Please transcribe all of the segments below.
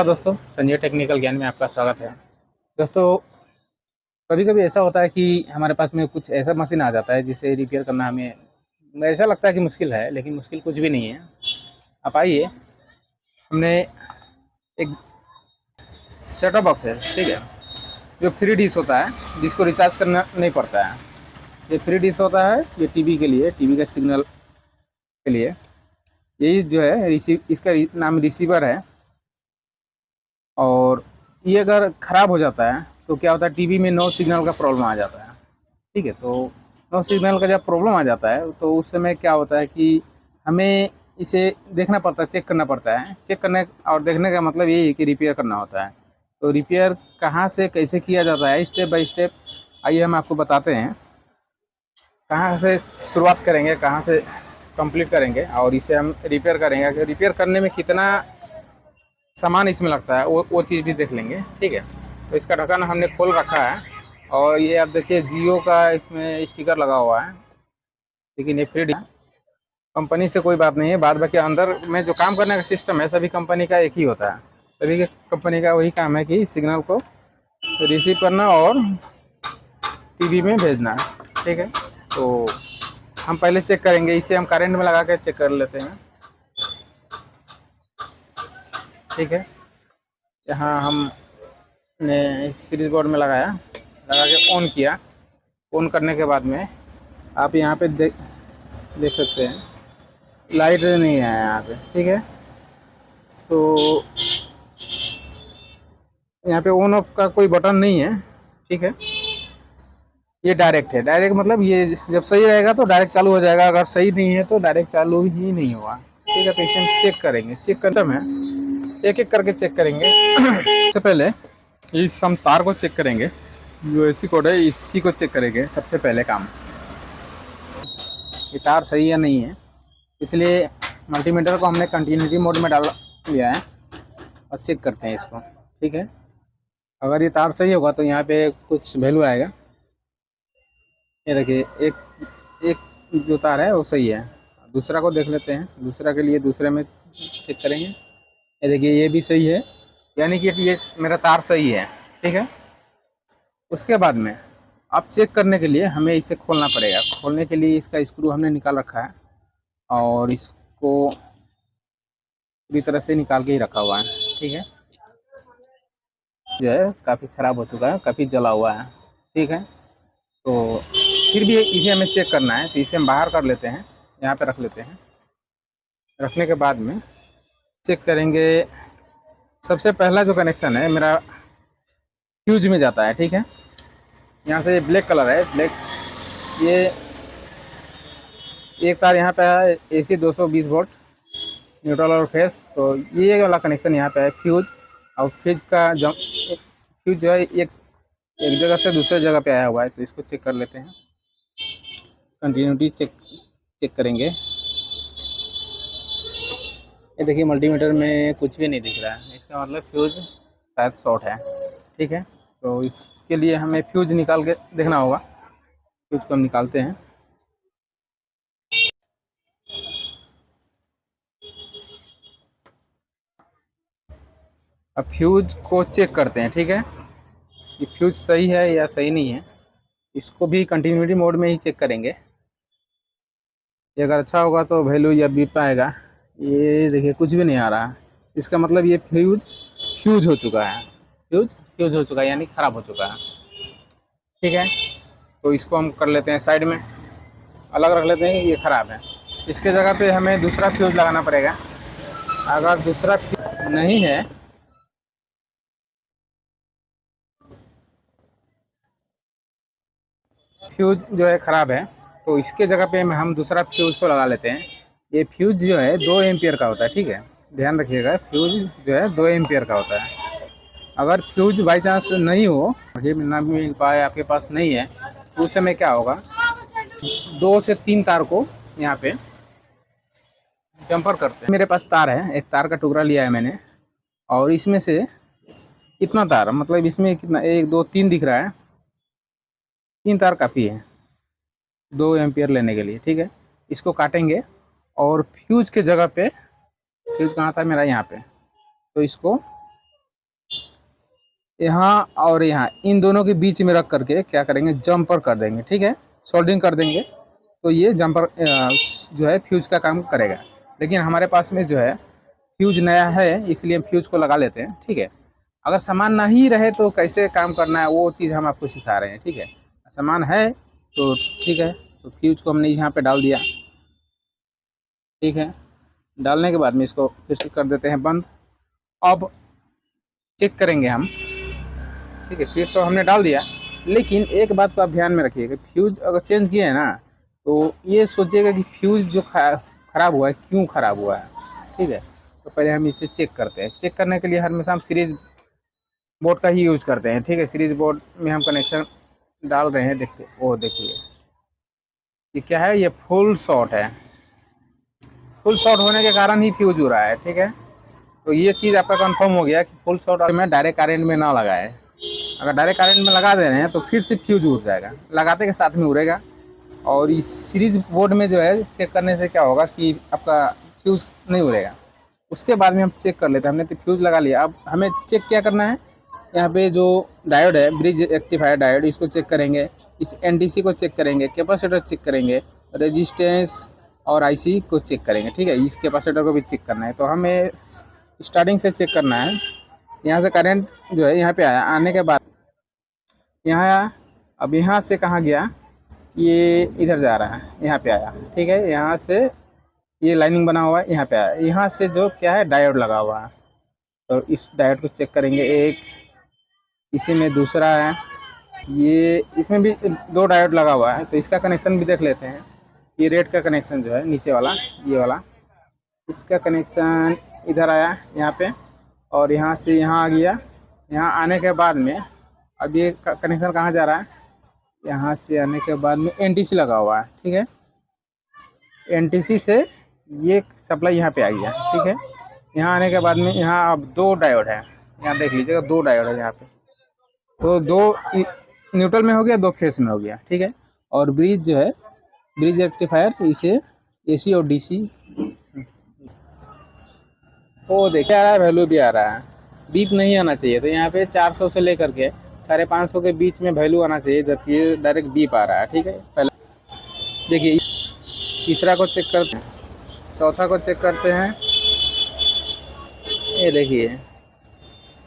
दोस्तों, संजय टेक्निकल ज्ञान में आपका स्वागत है। दोस्तों, कभी कभी ऐसा होता है कि हमारे पास में कुछ ऐसा मशीन आ जाता है जिसे रिपेयर करना हमें ऐसा लगता है कि मुश्किल है, लेकिन मुश्किल कुछ भी नहीं है। आप आइए, हमने एक सेटअप बॉक्स है, ठीक है, जो फ्री डिश होता है, जिसको रिचार्ज करना नहीं पड़ता है। ये फ्री डिश होता है, ये टीवी के लिए, टीवी का सिग्नल के लिए। यही जो है इसका नाम रिसीवर है। और ये अगर ख़राब हो जाता है तो क्या होता है, टीवी में नो सिग्नल का प्रॉब्लम आ जाता है। ठीक है, तो नो सिग्नल का जब प्रॉब्लम आ जाता है तो उस समय क्या होता है कि हमें इसे देखना पड़ता है, चेक करना पड़ता है। चेक करने और देखने का मतलब यही है कि रिपेयर करना होता है। तो रिपेयर कहाँ से कैसे किया जाता है, स्टेप बाय स्टेप आइए हम आपको बताते हैं। कहाँ से शुरुआत करेंगे, कहाँ से कंप्लीट करेंगे और इसे हम रिपेयर करेंगे। कि रिपेयर करने में कितना सामान इसमें लगता है वो चीज़ भी देख लेंगे। ठीक है, तो इसका ढक्कन हमने खोल रखा है और ये आप देखिए जियो का इसमें स्टिकर लगा हुआ है, लेकिन ये फ्री कंपनी से कोई बात नहीं है। बाद बाकी अंदर में जो काम करने का सिस्टम है सभी कंपनी का एक ही होता है। सभी के कंपनी का वही काम है कि सिग्नल को रिसीव करना और टीवी में भेजना। ठीक है, तो हम पहले चेक करेंगे, इसे हम करंट में लगा के चेक कर लेते हैं। ठीक है, यहाँ हमने सीरीज बोर्ड में लगा के ऑन किया। ऑन करने के बाद में आप यहाँ पे देख सकते हैं लाइट नहीं है यहाँ पे। ठीक है, तो यहाँ पे ऑन ऑफ का कोई बटन नहीं है। ठीक है, ये डायरेक्ट है। डायरेक्ट मतलब ये जब सही रहेगा तो डायरेक्ट चालू हो जाएगा, अगर सही नहीं है तो डायरेक्ट चालू ही नहीं होगा। ठीक है, तो इसे हम चेक करेंगे। चेक करते हैं, एक एक करके चेक करेंगे। सबसे पहले इस हम तार को चेक करेंगे, जो एसी कोड है इसी को चेक करेंगे सबसे पहले काम। ये तार सही है नहीं है, इसलिए मल्टीमीटर को हमने कंटिन्यूटी मोड में डाल लिया है और चेक करते हैं इसको। ठीक है, अगर ये तार सही होगा तो यहाँ पे कुछ वैल्यू आएगा। ये देखिए, एक एक जो तार है वो सही है। दूसरा को देख लेते हैं, दूसरा के लिए दूसरे में चेक करेंगे। ये देखिए, ये भी सही है, यानी कि ये मेरा तार सही है। ठीक है, उसके बाद में अब चेक करने के लिए हमें इसे खोलना पड़ेगा। खोलने के लिए इसका स्क्रू हमने निकाल रखा है और इसको पूरी तरह से निकाल के ही रखा हुआ है। ठीक है, जो है काफ़ी ख़राब हो चुका है, काफ़ी जला हुआ है। ठीक है, तो फिर भी इसे हमें चेक करना है, तो इसे हम बाहर कर लेते हैं, यहाँ पे रख लेते हैं। रखने के बाद में चेक करेंगे। सबसे पहला जो कनेक्शन है मेरा फ्यूज में जाता है। ठीक है, यहाँ से ब्लैक कलर है, ब्लैक, ये एक तार यहाँ पे है AC 220 वोल्ट न्यूट्रल और फेस। तो ये वाला कनेक्शन यहाँ पे है फ्यूज। और फ्यूज का फ्यूज जो है एक जगह से दूसरे जगह पे आया हुआ है, तो इसको चेक कर लेते हैं। कंटिन्यूटी चेक करेंगे। ये देखिए, मल्टीमीटर में कुछ भी नहीं दिख रहा है, इसका मतलब फ्यूज शायद शॉर्ट है। ठीक है, तो इसके लिए हमें फ्यूज निकाल के देखना होगा। फ्यूज को हम निकालते हैं। अब फ्यूज को चेक करते हैं। ठीक है, ये फ्यूज सही है या सही नहीं है, इसको भी कंटिन्यूटी मोड में ही चेक करेंगे। ये अगर अच्छा होगा तो वैल्यू या बीप आएगा। ये देखिए, कुछ भी नहीं आ रहा, इसका मतलब ये फ्यूज हो चुका है। फ्यूज हो चुका है, यानी ख़राब हो चुका है। ठीक है, तो इसको हम कर लेते हैं साइड में, अलग रख लेते हैं कि ये ख़राब है। इसके जगह पे हमें दूसरा फ्यूज लगाना पड़ेगा। अगर दूसरा फ्यूज नहीं है, फ्यूज जो है ख़राब है, तो इसके जगह पे हम दूसरा फ्यूज को लगा लेते हैं। ये फ्यूज जो है 2 एम्पियर का होता है। ठीक है, ध्यान रखिएगा, फ्यूज जो है 2 एम्पियर का होता है। अगर फ्यूज बाई चांस नहीं हो, ये ना मिल पाए, आपके पास नहीं है, तो उस समय क्या होगा, 2 से 3 तार को यहाँ पे जंपर करते हैं। मेरे पास तार है, एक तार का टुकड़ा लिया है मैंने, और इसमें से कितना तार, मतलब इसमें कितना, 1 2 3 दिख रहा है। 3 तार काफ़ी है 2 एम्पियर लेने के लिए। ठीक है, इसको काटेंगे और फ्यूज के जगह पे, फ्यूज कहाँ था मेरा, यहाँ पे, तो इसको यहाँ और यहाँ इन दोनों के बीच में रख करके क्या करेंगे, जंपर कर देंगे, ठीक है, सोल्डरिंग कर देंगे। तो ये जंपर जो है फ्यूज का काम करेगा। लेकिन हमारे पास में जो है फ्यूज नया है, इसलिए हम फ्यूज को लगा लेते हैं, ठीक है। अगर सामान नहीं रहे तो कैसे काम करना है वो चीज़ हम आपको सिखा रहे हैं, ठीक है। सामान है तो ठीक है, तो फ्यूज को हमने यहाँ पे डाल दिया, ठीक है। डालने के बाद में इसको फिर से कर देते हैं बंद। अब चेक करेंगे हम, ठीक है। फ्यूज तो हमने डाल दिया, लेकिन एक बात को आप ध्यान में रखिएगा, फ्यूज अगर चेंज किए हैं ना तो ये सोचिएगा कि फ्यूज जो ख़राब हुआ है क्यों ख़राब हुआ है, ठीक है। तो पहले हम इसे चेक करते हैं। चेक करने के लिए हमेशा हम सीरीज बोर्ड का ही यूज करते हैं, ठीक है। सीरीज बोर्ड में हम कनेक्शन डाल रहे हैं, देखते वो देखिए ये क्या है, ये फुल शॉर्ट है। फुल शॉर्ट होने के कारण ही फ्यूज हो रहा है, ठीक है। तो ये चीज़ आपका कंफर्म हो गया कि फुल शॉर्ट में डायरेक्ट करेंट में ना लगाए। अगर डायरेक्ट करेंट में लगा दे रहे हैं तो फिर से फ्यूज उड़ जाएगा, लगाते के साथ में उड़ेगा। और इस सीरीज बोर्ड में जो है चेक करने से क्या होगा कि आपका फ्यूज नहीं उड़ेगा। उसके बाद में हम चेक कर लेते हैं। हमने तो फ्यूज लगा लिया, अब हमें चेक क्या करना है, यहाँ पे जो डायोड है ब्रिज रेक्टिफायर डायोड, इसको चेक करेंगे। इस एनटीसी को चेक करेंगे, कैपेसिटर चेक करेंगे, रेजिस्टेंस और आईसी को चेक करेंगे, ठीक है। इस कैपेसिटर को भी चेक करना है। तो हमें स्टार्टिंग से चेक करना है। यहाँ से करंट जो है यहाँ पे आया, आने के बाद यहाँ आया। अब यहाँ से कहाँ गया, ये इधर जा रहा है, यहाँ पे आया, ठीक है। यहाँ से ये लाइनिंग बना हुआ है, यहाँ पे आया। यहाँ से जो क्या है डायोड लगा हुआ है, तो इस डायोड को चेक करेंगे। एक इसी में दूसरा है, ये इसमें भी दो डायोड लगा हुआ है, तो इसका कनेक्शन भी देख लेते हैं। ये रेड का कनेक्शन जो है नीचे वाला, ये वाला, इसका कनेक्शन इधर आया यहाँ पे, और यहाँ से यहाँ आ गया। यहाँ आने के बाद में अब ये कनेक्शन कहाँ जा रहा है, यहाँ से आने के बाद में एनटीसी लगा हुआ है, ठीक है। एनटीसी से ये सप्लाई यहाँ पे आ गया, ठीक है। यहाँ आने के बाद में यहाँ अब दो डायोड है, यहाँ देख लीजिएगा, दो डायोड है यहाँ पे। तो दो न्यूट्रल में हो गया, दो फेस में हो गया, ठीक है। और ब्रिज जो है, ब्रिज रेक्टिफायर, इसे एसी और डीसी, वो देखिए आ रहा है, वैल्यू भी आ रहा है। बीप नहीं आना चाहिए, तो यहाँ पे 400 से लेकर के 550 के बीच में वैल्यू आना चाहिए, जबकि ये डायरेक्ट बीप आ रहा है, ठीक है। पहले देखिए, तीसरा को चेक करते हैं, चौथा को चेक करते हैं। ये देखिए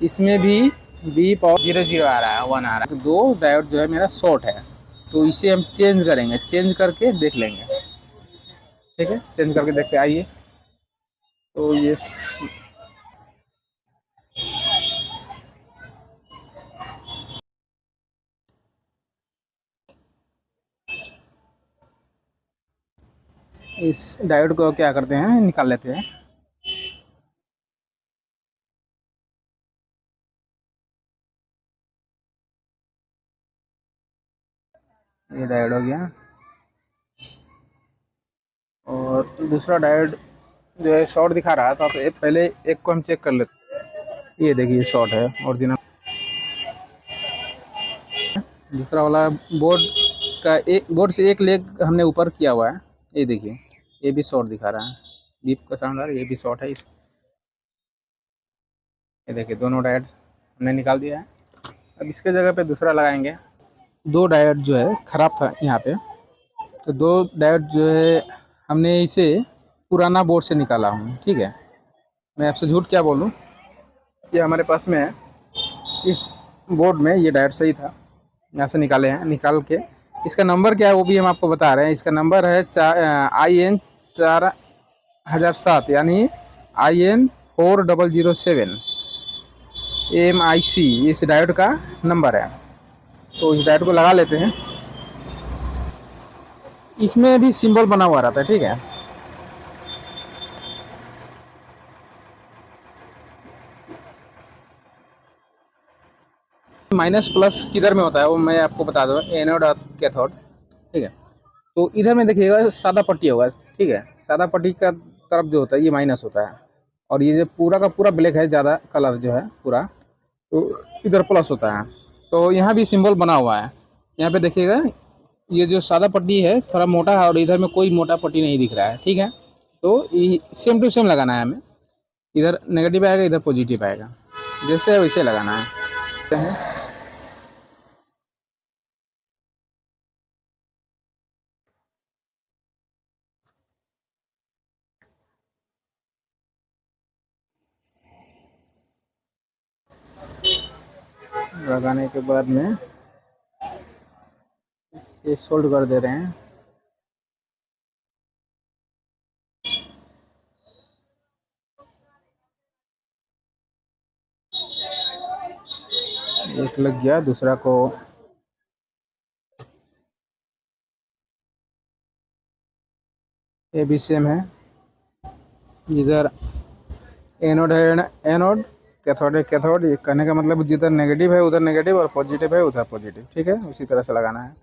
इसमें भी बीप और 00 आ रहा है, 1 आ रहा है। तो दो डायोड जो है मेरा शॉर्ट है, तो इसे हम चेंज करेंगे, चेंज करके देख लेंगे, ठीक है। चेंज करके देखते आइए। तो ये इस डायोड को क्या करते हैं, निकाल लेते हैं। ये डायोड हो गया, और दूसरा डायोड जो है शॉर्ट दिखा रहा है, तो आप पहले एक को हम चेक कर लेते हैं। ये देखिए शॉर्ट है ओरिजिनल। दूसरा वाला बोर्ड का एक बोर्ड से एक लेग हमने ऊपर किया हुआ है, ये देखिए, ये भी शॉर्ट दिखा रहा है, बीप का साउंड आ रहा है, ये भी शॉर्ट है। ये देखिए दोनों डायोड हमने निकाल दिया है। अब इसके जगह पे दूसरा लगाएंगे। दो डायोड जो है ख़राब था यहाँ पे, तो दो डायोड जो है हमने इसे पुराना बोर्ड से निकाला हूँ, ठीक है। मैं आपसे झूठ क्या बोलूँ, ये हमारे पास में है। इस बोर्ड में ये डायोड सही था, यहाँ से निकाले हैं। निकाल के इसका नंबर क्या है वो भी हम आपको बता रहे हैं। इसका नंबर है IN 4007, यानी IN 4007 MIC, इस डायोड का नंबर है। तो इस डायोड को लगा लेते हैं। इसमें भी सिंबल बना हुआ रहता है, ठीक है। माइनस प्लस किधर में होता है वो मैं आपको बता दूँ, एनोड और कैथोड, ठीक है। तो इधर में देखिएगा सादा पट्टी होगा, ठीक है। सादा पट्टी का तरफ जो होता है ये माइनस होता है, और ये जो पूरा का पूरा ब्लैक है, ज़्यादा कलर जो है पूरा, तो इधर प्लस होता है। तो यहाँ भी सिंबल बना हुआ है, यहाँ पे देखिएगा। ये जो सादा पट्टी है थोड़ा मोटा है, और इधर में कोई मोटा पट्टी नहीं दिख रहा है, ठीक है। तो सेम टू सेम लगाना है हमें, इधर नेगेटिव आएगा, इधर पॉजिटिव आएगा, जैसे है वैसे लगाना है। हैं। लगाने के बाद में ये सोल्ड कर दे रहे हैं। एक लग गया, दूसरा को ये भी सेम है। इधर एनोड है, एनोड कैथोड है, कैथोड। ये कहने का मतलब जिधर नेगेटिव है उधर नेगेटिव और पॉजिटिव है उधर पॉजिटिव। ठीक है, उसी तरह से लगाना है।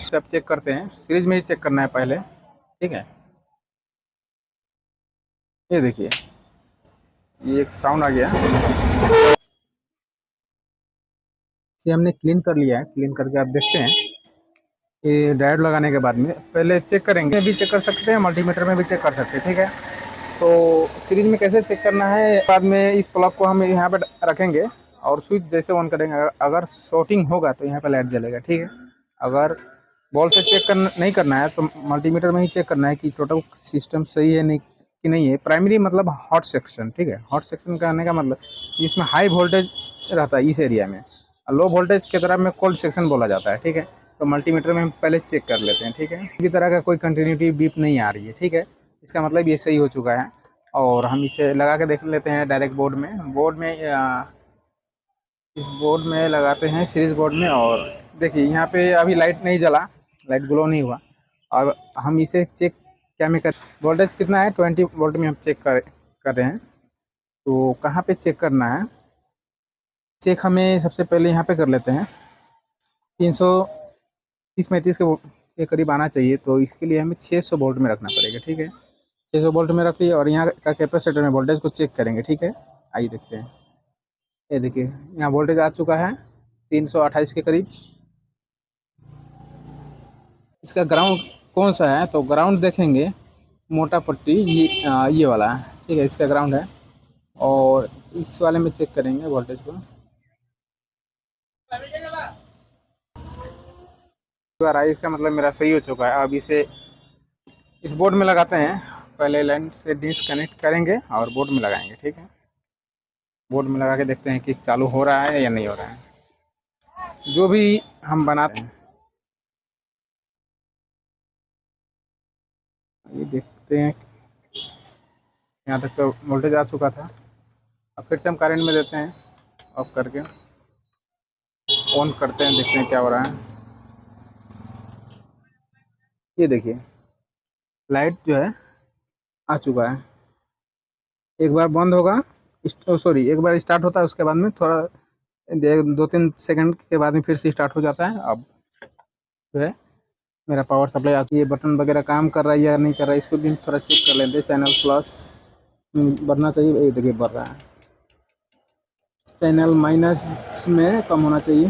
सब चेक करते हैं, सीरीज में ही चेक करना है पहले। ठीक है, ये देखिए, ये एक साउंड आ गया। इसे हमने क्लीन कर लिया है। क्लीन करके आप देखते हैं, ये डायोड लगाने के बाद में पहले चेक करेंगे, भी चेक कर सकते हैं, मल्टीमीटर में भी चेक कर सकते हैं। ठीक है, तो सीरीज में कैसे चेक करना है, बाद में इस प्लग को हम यहाँ पे रखेंगे और स्विच जैसे ऑन करेंगे, अगर शॉर्टिंग होगा तो यहाँ पे लाइट जलेगा। ठीक है, अगर बॉल से चेक नहीं करना है तो मल्टीमीटर में ही चेक करना है कि टोटल सिस्टम सही है नहीं कि नहीं है। प्राइमरी मतलब हॉट सेक्शन। ठीक है, हॉट सेक्शन कहने का मतलब जिसमें हाई वोल्टेज रहता है इस एरिया में, लो वोल्टेज की तरफ में कोल्ड सेक्शन बोला जाता है। ठीक है, तो मल्टीमीटर में हम पहले चेक कर लेते हैं। ठीक है, किसी तरह का कोई कंटिन्यूटी बीप नहीं आ रही है। ठीक है, इसका मतलब ये सही हो चुका है। और हम इसे लगा के देख लेते हैं डायरेक्ट बोर्ड में। इस बोर्ड में लगाते हैं, सीरीज बोर्ड में। और देखिए यहाँ पे अभी लाइट नहीं जला, लाइट ग्लो नहीं हुआ। और हम इसे चेक क्या में कर, वोल्टेज कितना है, 20 वोल्ट में हम चेक कर रहे हैं। तो कहाँ पे चेक करना है, चेक हमें सबसे पहले यहाँ पे कर लेते हैं। 330-35 के करीब आना चाहिए, तो इसके लिए हमें 600 वोल्ट में रखना पड़ेगा। ठीक है, 600 वोल्ट में रखिए और यहाँ का कैपेसिटर में वोल्टेज को चेक करेंगे। ठीक है, आइए देखते हैं। ये देखिए, यहाँ वोल्टेज आ चुका है 328 के करीब। इसका ग्राउंड कौन सा है, तो ग्राउंड देखेंगे, मोटा पट्टी ये वाला है। ठीक है, इसका ग्राउंड है। और इस वाले में चेक करेंगे वोल्टेज को। बार आई, इसका मतलब मेरा सही हो चुका है। अब इसे इस बोर्ड में लगाते हैं। पहले लाइन से डिस्कनेक्ट करेंगे और बोर्ड में लगाएंगे। ठीक है, बोर्ड में लगा के देखते हैं कि चालू हो रहा है या नहीं हो रहा है, जो भी हम बनाते हैं। ये देखते हैं, यहाँ तक तो वोल्टेज आ चुका था। अब फिर से हम करंट में देते हैं, ऑफ करके ऑन करते हैं, देखते हैं क्या हो रहा है। ये देखिए, लाइट जो है आ चुका है। एक बार बंद होगा, सॉरी, एक बार स्टार्ट होता है, उसके बाद में थोड़ा 2-3 सेकंड के बाद में फिर से स्टार्ट हो जाता है। अब जो है मेरा पावर सप्लाई आती है, बटन वगैरह काम कर रहा है या नहीं कर रहा है, इसको भी हम थोड़ा चेक कर लेते हैं। चैनल प्लस बढ़ना चाहिए, ये देखिए बढ़ रहा है। चैनल माइनस में कम होना चाहिए।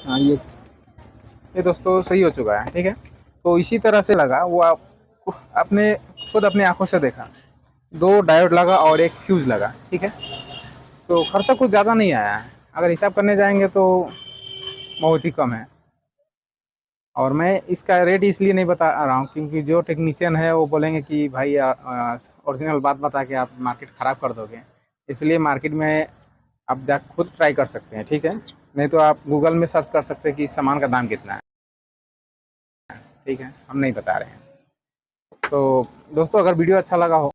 हाँ, ये दोस्तों सही हो चुका है। ठीक है, तो इसी तरह से लगा वो, आप अपने खुद अपनी आंखों से देखा। 2 डायोड लगा और एक फ्यूज़ लगा। ठीक है, तो खर्चा कुछ ज़्यादा नहीं आया है, अगर हिसाब करने जाएंगे तो बहुत ही कम है। और मैं इसका रेट इसलिए नहीं बता रहा हूँ क्योंकि जो टेक्नीशियन है वो बोलेंगे कि भाई ओरिजिनल बात बता के आप मार्केट ख़राब कर दोगे। इसलिए मार्केट में आप जा खुद ट्राई कर सकते हैं। ठीक है, नहीं तो आप गूगल में सर्च कर सकते हैं कि इस सामान का दाम कितना है। ठीक है, हम नहीं बता रहे हैं। तो दोस्तों, अगर वीडियो अच्छा लगा हो